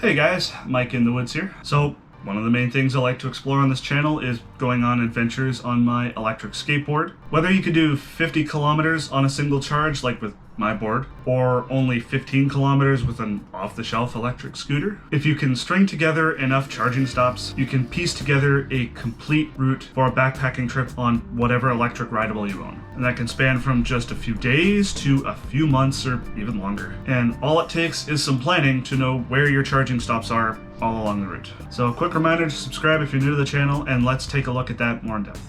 Hey guys, Mike in the Woods here. So, one of the main things I like to explore on this channel is going on adventures on my electric skateboard. Whether you could do 50 kilometers on a single charge, like with my board, or only 15 kilometers with an off-the-shelf electric scooter. If you can string together enough charging stops, you can piece together a complete route for a backpacking trip on whatever electric rideable you own. And that can span from just a few days to a few months or even longer. And all it takes is some planning to know where your charging stops are all along the route. So a quick reminder to subscribe if you're new to the channel, and let's take a look at that more in depth.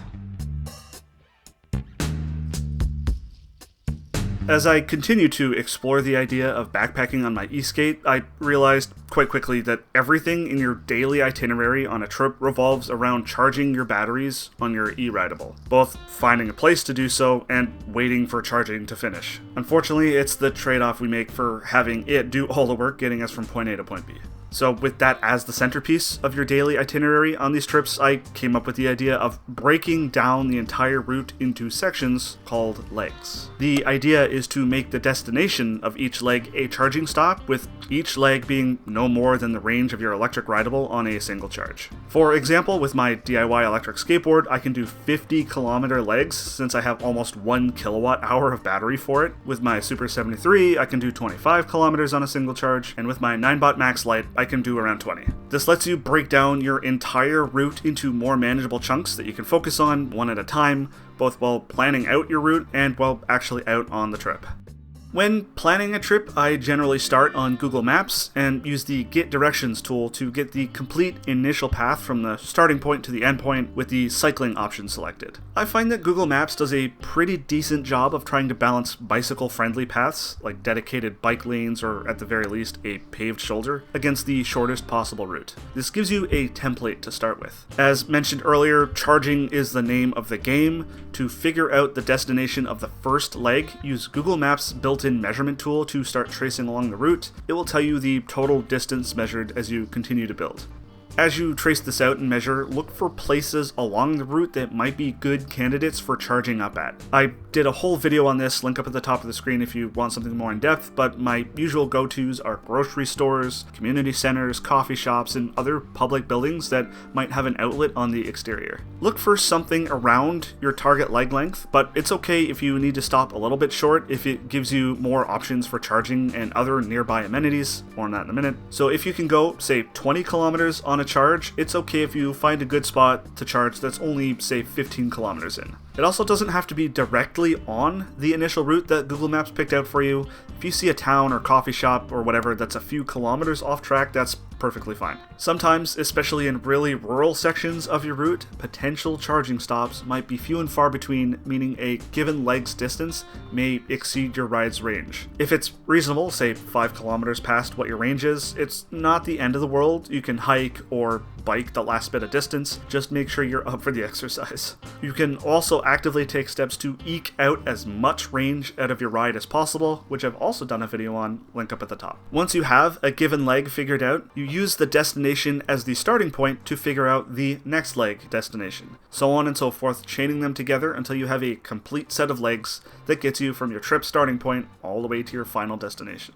As I continue to explore the idea of backpacking on my eskate, I realized quite quickly that everything in your daily itinerary on a trip revolves around charging your batteries on your e-rideable, both finding a place to do so and waiting for charging to finish. Unfortunately, it's the trade-off we make for having it do all the work getting us from point A to point B. So with that as the centerpiece of your daily itinerary on these trips, I came up with the idea of breaking down the entire route into sections called legs. The idea is to make the destination of each leg a charging stop, with each leg being no more than the range of your electric rideable on a single charge. For example, with my DIY electric skateboard, I can do 50 kilometer legs since I have almost 1 kilowatt hour of battery for it. With my Super 73, I can do 25 kilometers on a single charge, and with my 9-bot Max Lite, I can do around 20. This lets you break down your entire route into more manageable chunks that you can focus on one at a time, both while planning out your route and while actually out on the trip. When planning a trip, I generally start on Google Maps and use the Get Directions tool to get the complete initial path from the starting point to the end point with the cycling option selected. I find that Google Maps does a pretty decent job of trying to balance bicycle-friendly paths, like dedicated bike lanes or at the very least a paved shoulder, against the shortest possible route. This gives you a template to start with. As mentioned earlier, charging is the name of the game. To figure out the destination of the first leg, use Google Maps' built-in measurement tool to start tracing along the route. It will tell you the total distance measured as you continue to build. As you trace this out and measure, look for places along the route that might be good candidates for charging up at. I did a whole video on this, link up at the top of the screen if you want something more in depth, but my usual go-tos are grocery stores, community centers, coffee shops, and other public buildings that might have an outlet on the exterior. Look for something around your target leg length, but it's okay if you need to stop a little bit short if it gives you more options for charging and other nearby amenities. More on that in a minute. So if you can go, say, 20 kilometers on a charge, it's okay if you find a good spot to charge that's only, say, 15 kilometers in. It also doesn't have to be directly on the initial route that Google Maps picked out for you. If you see a town or coffee shop or whatever that's a few kilometers off track, that's perfectly fine. Sometimes, especially in really rural sections of your route, potential charging stops might be few and far between, meaning a given leg's distance may exceed your ride's range. If it's reasonable, say 5 kilometers past what your range is, it's not the end of the world. You can hike or bike the last bit of distance, just make sure you're up for the exercise. You can also actively take steps to eke out as much range out of your ride as possible, which I've also done a video on, link up at the top. Once you have a given leg figured out, you use the destination as the starting point to figure out the next leg destination. So on and so forth, chaining them together until you have a complete set of legs that gets you from your trip starting point all the way to your final destination.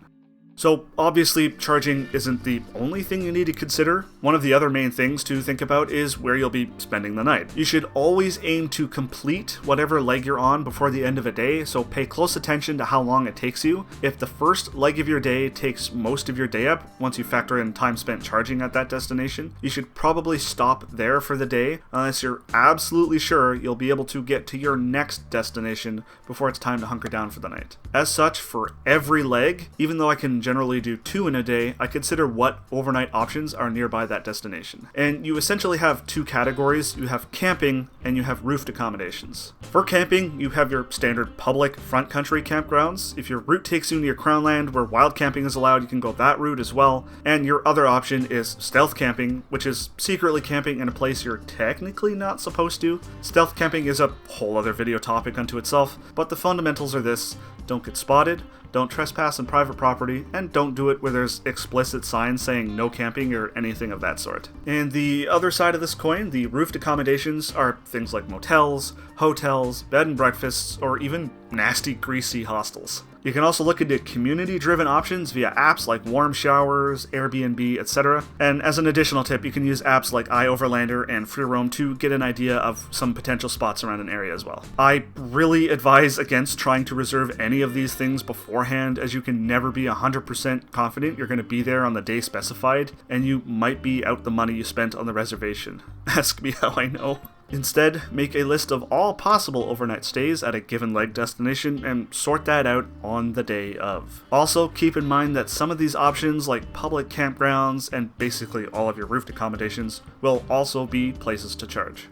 So obviously, charging isn't the only thing you need to consider. One of the other main things to think about is where you'll be spending the night. You should always aim to complete whatever leg you're on before the end of a day, so pay close attention to how long it takes you. If the first leg of your day takes most of your day up, once you factor in time spent charging at that destination, you should probably stop there for the day, unless you're absolutely sure you'll be able to get to your next destination before it's time to hunker down for the night. As such, for every leg, even though I can generally do 2 in a day, I consider what overnight options are nearby that destination. And you essentially have 2 categories. You have camping and you have roofed accommodations. For camping, you have your standard public front country campgrounds. If your route takes you near Crown Land where wild camping is allowed, you can go that route as well. And your other option is stealth camping, which is secretly camping in a place you're technically not supposed to. Stealth camping is a whole other video topic unto itself, but the fundamentals are this: don't get spotted, don't trespass on private property, and don't do it where there's explicit signs saying no camping or anything of that sort. And the other side of this coin, the roofed accommodations, are things like motels, hotels, bed and breakfasts, or even nasty, greasy hostels. You can also look into community-driven options via apps like Warm Showers, Airbnb, etc. And as an additional tip, you can use apps like iOverlander and FreeRoam to get an idea of some potential spots around an area as well. I really advise against trying to reserve any of these things beforehand, as you can never be 100% confident you're going to be there on the day specified, and you might be out the money you spent on the reservation. Ask me how I know. Instead, make a list of all possible overnight stays at a given leg destination and sort that out on the day of. Also, keep in mind that some of these options, like public campgrounds and basically all of your roofed accommodations, will also be places to charge.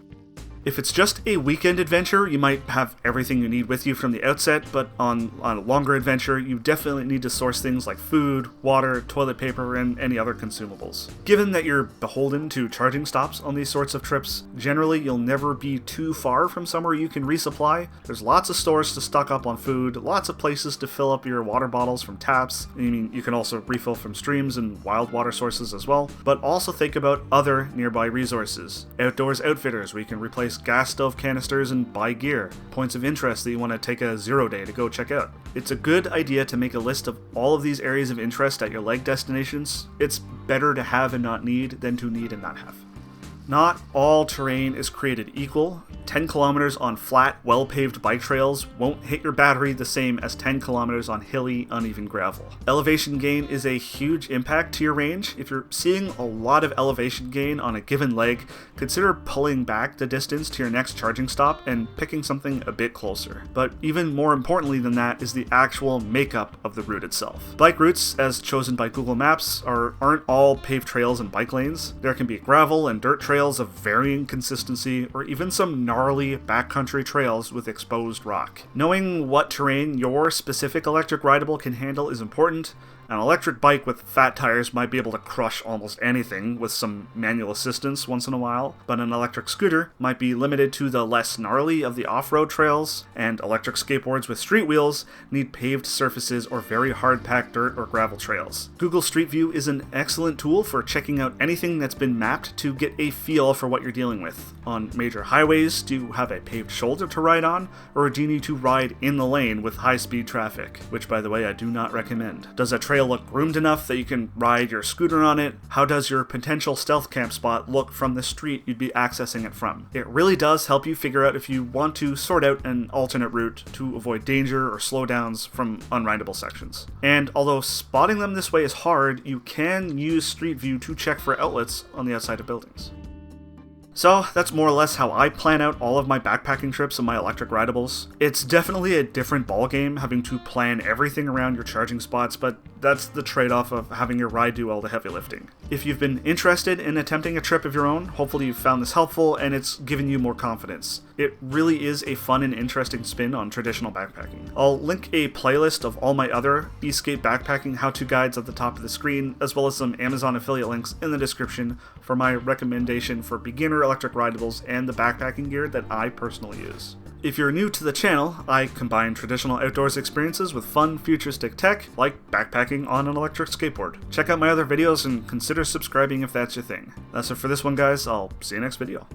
If it's just a weekend adventure, you might have everything you need with you from the outset, but on a longer adventure, you definitely need to source things like food, water, toilet paper, and any other consumables. Given that you're beholden to charging stops on these sorts of trips, generally you'll never be too far from somewhere you can resupply. There's lots of stores to stock up on food, lots of places to fill up your water bottles from taps. I mean, you can also refill from streams and wild water sources as well, but also think about other nearby resources. Outdoors outfitters where you can replace gas stove canisters and buy gear, points of interest that you want to take a 0 day to go check out. It's a good idea to make a list of all of these areas of interest at your leg destinations. It's better to have and not need than to need and not have. Not all terrain is created equal. 10 kilometers on flat, well-paved bike trails won't hit your battery the same as 10 kilometers on hilly, uneven gravel. Elevation gain is a huge impact to your range. If you're seeing a lot of elevation gain on a given leg, consider pulling back the distance to your next charging stop and picking something a bit closer. But even more importantly than that is the actual makeup of the route itself. Bike routes, as chosen by Google Maps, aren't all paved trails and bike lanes. There can be gravel and dirt trails of varying consistency, or even some gnarly backcountry trails with exposed rock. Knowing what terrain your specific electric rideable can handle is important. An electric bike with fat tires might be able to crush almost anything with some manual assistance once in a while, but an electric scooter might be limited to the less gnarly of the off-road trails, and electric skateboards with street wheels need paved surfaces or very hard-packed dirt or gravel trails. Google Street View is an excellent tool for checking out anything that's been mapped to get a feel for what you're dealing with. On major highways, do you have a paved shoulder to ride on, or do you need to ride in the lane with high-speed traffic? Which, by the way, I do not recommend. Does a trail look groomed enough that you can ride your scooter on it? How does your potential stealth camp spot look from the street you'd be accessing it from? It really does help you figure out if you want to sort out an alternate route to avoid danger or slowdowns from unrideable sections. And although spotting them this way is hard, you can use Street View to check for outlets on the outside of buildings. So that's more or less how I plan out all of my backpacking trips and my electric rideables. It's definitely a different ballgame having to plan everything around your charging spots, but that's the trade-off of having your ride do all the heavy lifting. If you've been interested in attempting a trip of your own, hopefully you've found this helpful and it's given you more confidence. It really is a fun and interesting spin on traditional backpacking. I'll link a playlist of all my other eskate backpacking how-to guides at the top of the screen, as well as some Amazon affiliate links in the description for my recommendation for beginner electric rideables and the backpacking gear that I personally use. If you're new to the channel, I combine traditional outdoors experiences with fun, futuristic tech, like backpacking on an electric skateboard. Check out my other videos and consider subscribing if that's your thing. That's it for this one, guys. I'll see you next video.